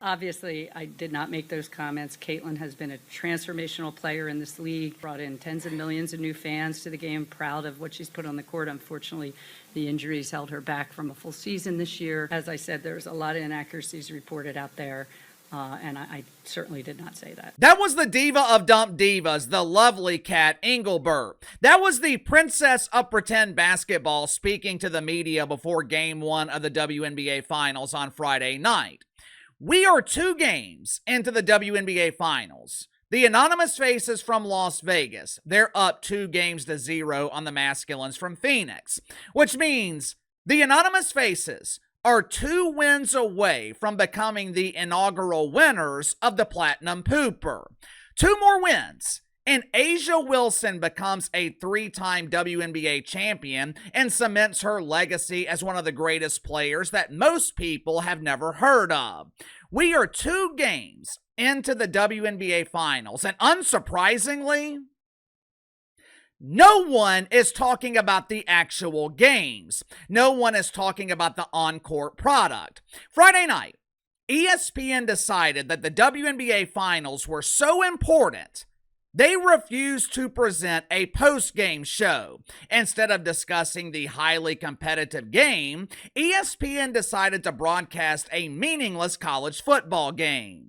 Obviously, I did not make those comments. Caitlin has been a transformational player in this league, brought in tens of millions of new fans to the game, proud of what she's put on the court. Unfortunately, the injuries held her back from a full season this year. As I said, there's a lot of inaccuracies reported out there. And I certainly did not say that. That was the diva of dump divas, the lovely Cathy Engelbert. That was the princess of pretend basketball speaking to the media before Game 1 of the WNBA Finals on Friday night. We are 2 games into the WNBA Finals. The anonymous faces from Las Vegas, they're up 2-0 on the masculines from Phoenix, which means the anonymous faces are 2 wins away from becoming the inaugural winners of the Platinum Pooper. 2 more wins, and A'ja Wilson becomes a 3-time WNBA champion and cements her legacy as one of the greatest players that most people have never heard of. We are 2 games into the WNBA Finals, and unsurprisingly, no one is talking about the actual games. No one is talking about the on-court product. Friday night, ESPN decided that the WNBA Finals were so important, they refused to present a post-game show. Instead of discussing the highly competitive game, ESPN decided to broadcast a meaningless college football game.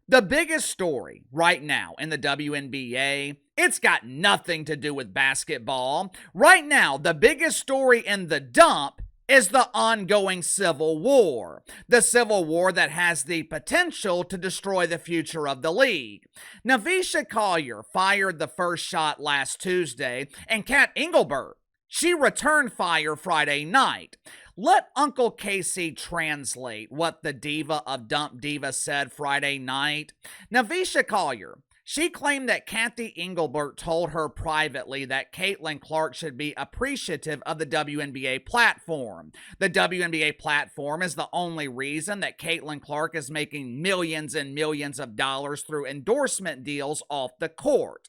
The biggest story right now in the WNBA, it's got nothing to do with basketball. Right now, the biggest story in the dump is the ongoing civil war. The civil war that has the potential to destroy the future of the league. Napheesa Collier fired the first shot last Tuesday, and Cathy Engelbert, she returned fire Friday night. Let Uncle Casey translate what the diva of Dump Diva said Friday night. Napheesa Collier, she claimed that Cathy Engelbert told her privately that Caitlin Clark should be appreciative of the WNBA platform. The WNBA platform is the only reason that Caitlin Clark is making millions and millions of dollars through endorsement deals off the court.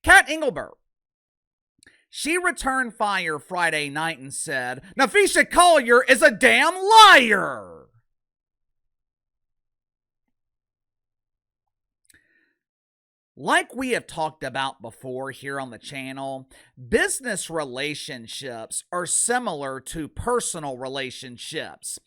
Cathy Engelbert, she returned fire Friday night and said, Napheesa Collier is a damn liar. Like we have talked about before here on the channel, business relationships are similar to personal relationships.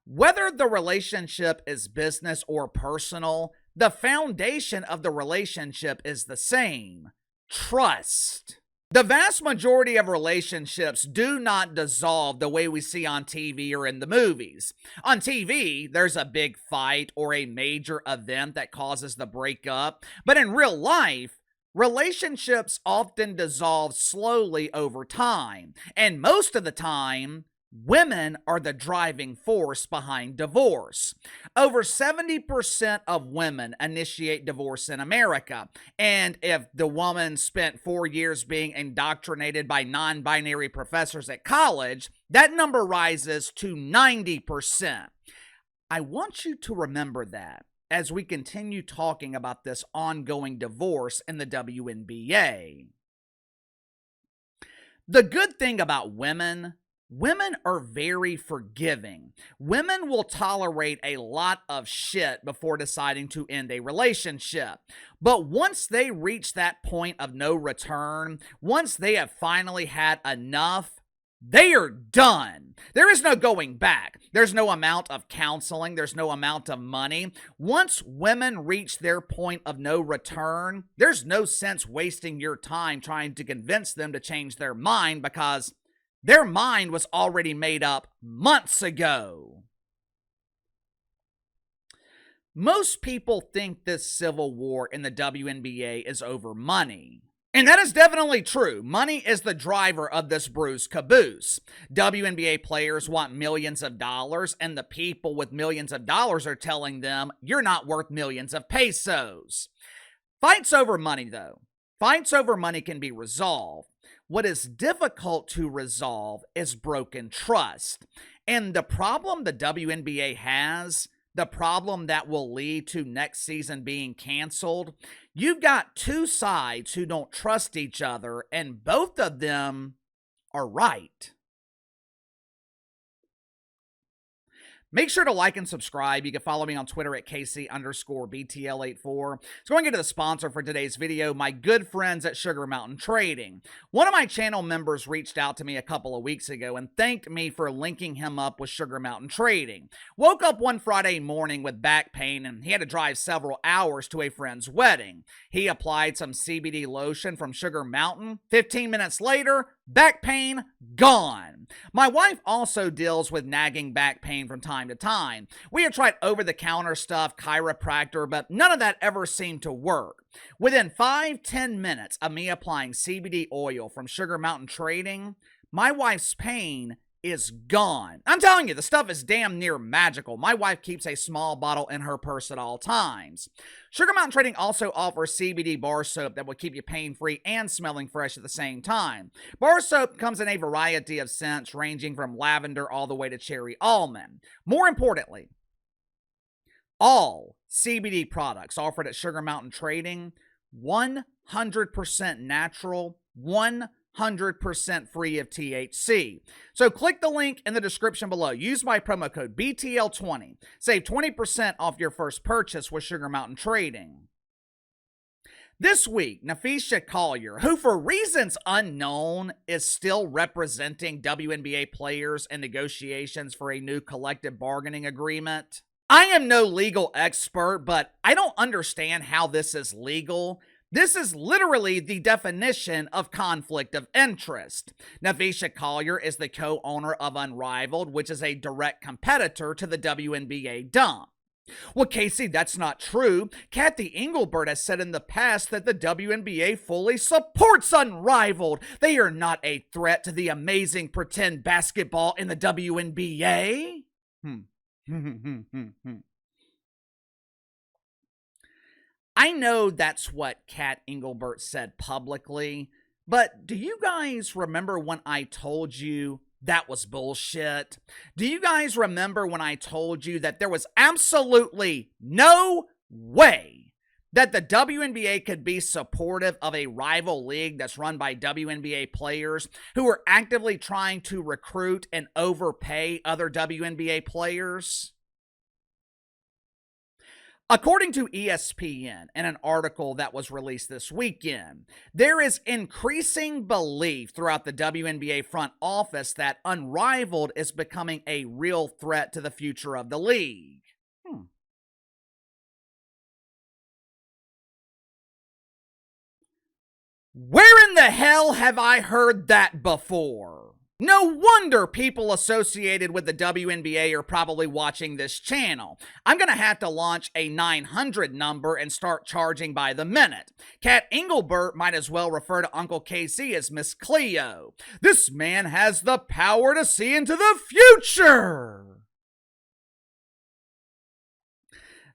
Whether the relationship is business or personal, the foundation of the relationship is the same: trust. The vast majority of relationships do not dissolve the way we see on TV or in the movies. On TV, there's a big fight or a major event that causes the breakup, but in real life, relationships often dissolve slowly over time, and most of the time, women are the driving force behind divorce. Over 70% of women initiate divorce in America. And if the woman spent 4 years being indoctrinated by non-binary professors at college, that number rises to 90%. I want you to remember that as we continue talking about this ongoing divorce in the WNBA. The good thing about women are very forgiving. Women will tolerate a lot of shit before deciding to end a relationship. But once they reach that point of no return, once they have finally had enough, they are done. There is no going back. There's no amount of counseling. There's no amount of money. Once women reach their point of no return, there's no sense wasting your time trying to convince them to change their mind, because their mind was already made up months ago. Most people think this civil war in the WNBA is over money. And that is definitely true. Money is the driver of this bruised caboose. WNBA players want millions of dollars, and the people with millions of dollars are telling them, you're not worth millions of pesos. Fights over money, though. Fights over money can be resolved. What is difficult to resolve is broken trust. And the problem the WNBA has, the problem that will lead to next season being canceled, you've got 2 sides who don't trust each other, and both of them are right. Make sure to like and subscribe. You can follow me on Twitter at KC_BTL84. So going into the sponsor for today's video, my good friends at Sugar Mountain Trading. One of my channel members reached out to me a couple of weeks ago and thanked me for linking him up with Sugar Mountain Trading. Woke up one Friday morning with back pain and he had to drive several hours to a friend's wedding. He applied some CBD lotion from Sugar Mountain. 15 minutes later, back pain gone. My wife also deals with nagging back pain from time to time. We have tried over-the-counter stuff, chiropractor, but none of that ever seemed to work. Within 5-10 minutes of me applying CBD oil from Sugar Mountain Trading, my wife's pain is gone. I'm telling you, the stuff is damn near magical. My wife keeps a small bottle in her purse at all times. Sugar Mountain Trading also offers CBD bar soap that will keep you pain-free and smelling fresh at the same time. Bar soap comes in a variety of scents ranging from lavender all the way to cherry almond. More importantly, all CBD products offered at Sugar Mountain Trading, 100% natural, 100% free of THC. So click the link in the description below. Use my promo code BTL20. Save 20% off your first purchase with Sugar Mountain Trading. This week, Napheesa Collier, who for reasons unknown is still representing WNBA players in negotiations for a new collective bargaining agreement. I am no legal expert, but I don't understand how this is legal. This is literally the definition of conflict of interest. Napheesa Collier is the co-owner of Unrivaled, which is a direct competitor to the WNBA Dump. Well, Casey, that's not true. Cathy Engelbert has said in the past that the WNBA fully supports Unrivaled. They are not a threat to the amazing pretend basketball in the WNBA. I know that's what Cathy Engelbert said publicly, but do you guys remember when I told you that was bullshit? Do you guys remember when I told you that there was absolutely no way that the WNBA could be supportive of a rival league that's run by WNBA players who are actively trying to recruit and overpay other WNBA players? According to ESPN and an article that was released this weekend, there is increasing belief throughout the WNBA front office that Unrivaled is becoming a real threat to the future of the league. Where in the hell have I heard that before? No wonder people associated with the WNBA are probably watching this channel. I'm going to have to launch a 900 number and start charging by the minute. Cathy Engelbert might as well refer to Uncle KC as Miss Cleo. This man has the power to see into the future.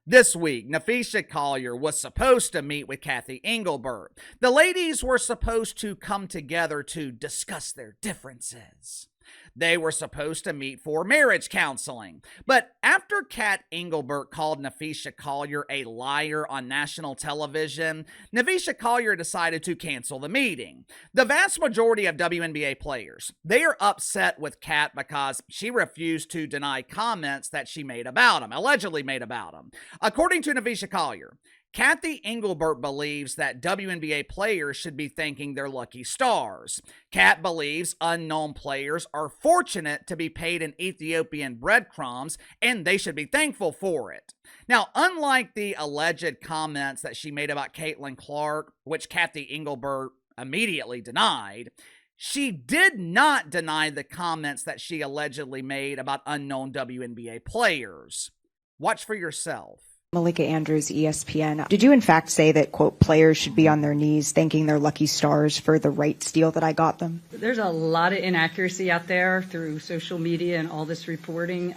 This week, Napheesa Collier was supposed to meet with Cathy Engelbert. The ladies were supposed to come together to discuss their differences. They were supposed to meet for marriage counseling. But after Cathy Engelbert called Napheesa Collier a liar on national television, Napheesa Collier decided to cancel the meeting. The vast majority of WNBA players, they are upset with Cat because she refused to deny comments that she made about him, allegedly made about him. According to Napheesa Collier, Cathy Engelbert believes that WNBA players should be thanking their lucky stars. Cat believes unknown players are fortunate to be paid in Ethiopian breadcrumbs, and they should be thankful for it. Now, unlike the alleged comments that she made about Caitlin Clark, which Cathy Engelbert immediately denied, she did not deny the comments that she allegedly made about unknown WNBA players. Watch for yourself. Malika Andrews, ESPN. Did you in fact say that, quote, players should be on their knees thanking their lucky stars for the rights deal that I got them? There's a lot of inaccuracy out there through social media and all this reporting.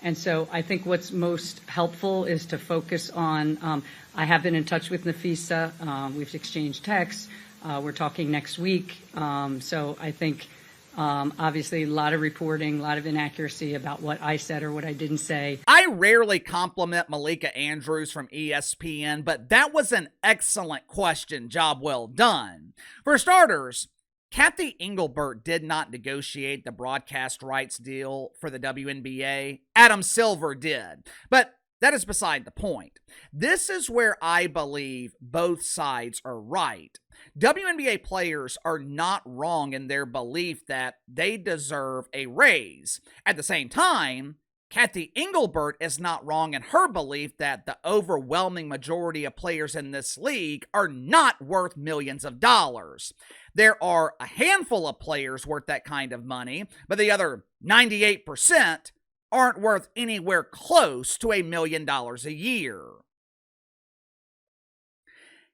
And so I think what's most helpful is to focus on, I have been in touch with Napheesa. We've exchanged texts. We're talking next week. So I think obviously a lot of reporting, a lot of inaccuracy about what I said or what I didn't say. I rarely compliment Malika Andrews from ESPN, but that was an excellent question. Job well done. For starters, Cathy Engelbert did not negotiate the broadcast rights deal for the WNBA. Adam Silver did. But that is beside the point. This is where I believe both sides are right. WNBA players are not wrong in their belief that they deserve a raise. At the same time, Cathy Engelbert is not wrong in her belief that the overwhelming majority of players in this league are not worth millions of dollars. There are a handful of players worth that kind of money, but the other 98% aren't worth anywhere close to $1 million a year.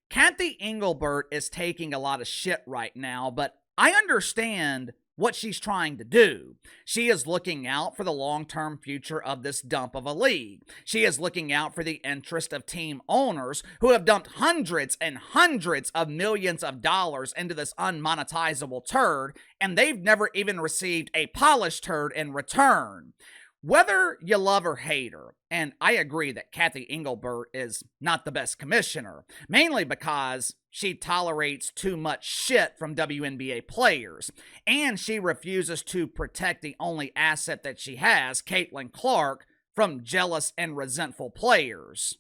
Cathy Engelbert is taking a lot of shit right now, but I understand what she's trying to do. She is looking out for the long-term future of this dump of a league. She is looking out for the interest of team owners who have dumped hundreds and hundreds of millions of dollars into this unmonetizable turd, and they've never even received a polished turd in return. Whether you love or hate her, and I agree that Cathy Engelbert is not the best commissioner, mainly because she tolerates too much shit from WNBA players, and she refuses to protect the only asset that she has, Caitlin Clark, from jealous and resentful players.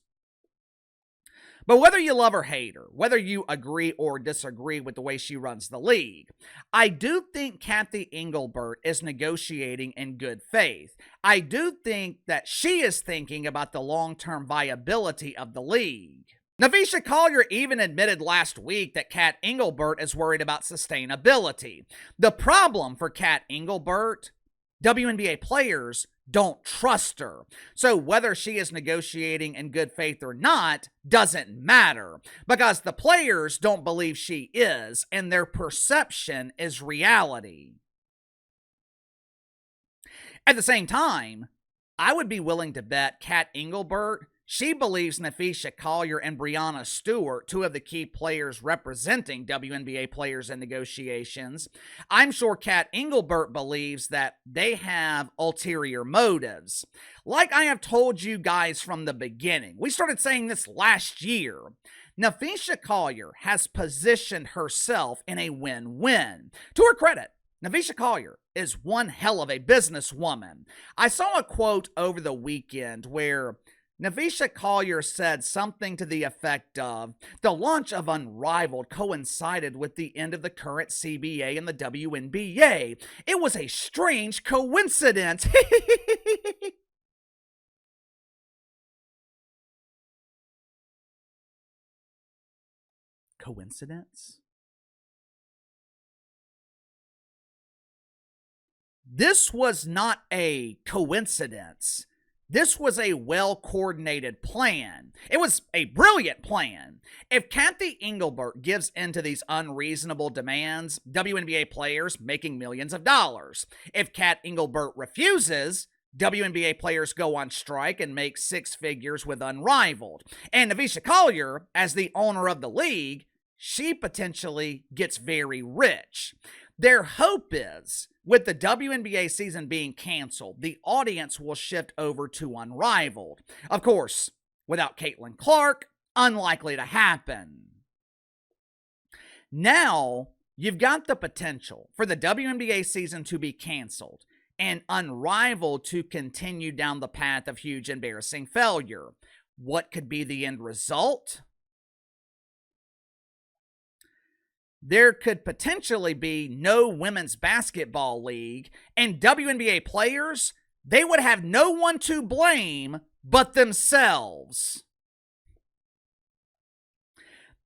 But whether you love or hate her, whether you agree or disagree with the way she runs the league, I do think Cathy Engelbert is negotiating in good faith. I do think that she is thinking about the long-term viability of the league. Napheesa Collier even admitted last week that Cathy Engelbert is worried about sustainability. The problem for Cathy Engelbert, WNBA players don't trust her. So whether she is negotiating in good faith or not doesn't matter, because the players don't believe she is, and their perception is reality. At the same time, I would be willing to bet Cathy Engelbert, she believes Napheesa Collier and Breanna Stewart, two of the key players representing WNBA players in negotiations. I'm sure Cathy Engelbert believes that they have ulterior motives. Like I have told you guys from the beginning, we started saying this last year, Napheesa Collier has positioned herself in a win-win. To her credit, Napheesa Collier is one hell of a businesswoman. I saw a quote over the weekend where Napheesa Collier said something to the effect of, the launch of Unrivaled coincided with the end of the current CBA and the WNBA. It was a strange coincidence. Coincidence? This was not a coincidence. This was a well-coordinated plan. It was a brilliant plan. If Cathy Engelbert gives in to these unreasonable demands, WNBA players making millions of dollars. If Cathy Engelbert refuses, WNBA players go on strike and make six figures with Unrivaled. And Napheesa Collier, as the owner of the league, she potentially gets very rich. Their hope is, with the WNBA season being canceled, the audience will shift over to Unrivaled. Of course, without Caitlin Clark, unlikely to happen. Now, you've got the potential for the WNBA season to be canceled and Unrivaled to continue down the path of huge embarrassing failure. What could be the end result? There could potentially be no women's basketball league, and WNBA players, they would have no one to blame but themselves.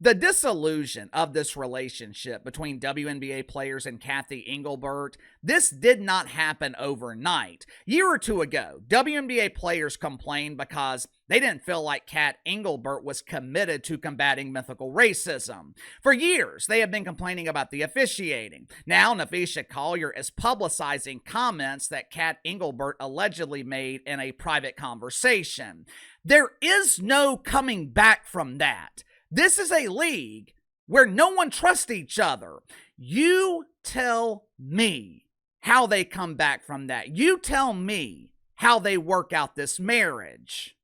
The disillusion of this relationship between WNBA players and Cathy Engelbert, this did not happen overnight. A year or two ago, WNBA players complained because they didn't feel like Cathy Engelbert was committed to combating mythical racism. For years, they have been complaining about the officiating. Now, Napheesa Collier is publicizing comments that Cathy Engelbert allegedly made in a private conversation. There is no coming back from that. This is a league where no one trusts each other. You tell me how they come back from that. You tell me how they work out this marriage.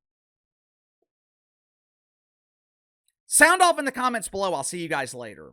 Sound off in the comments below. I'll see you guys later.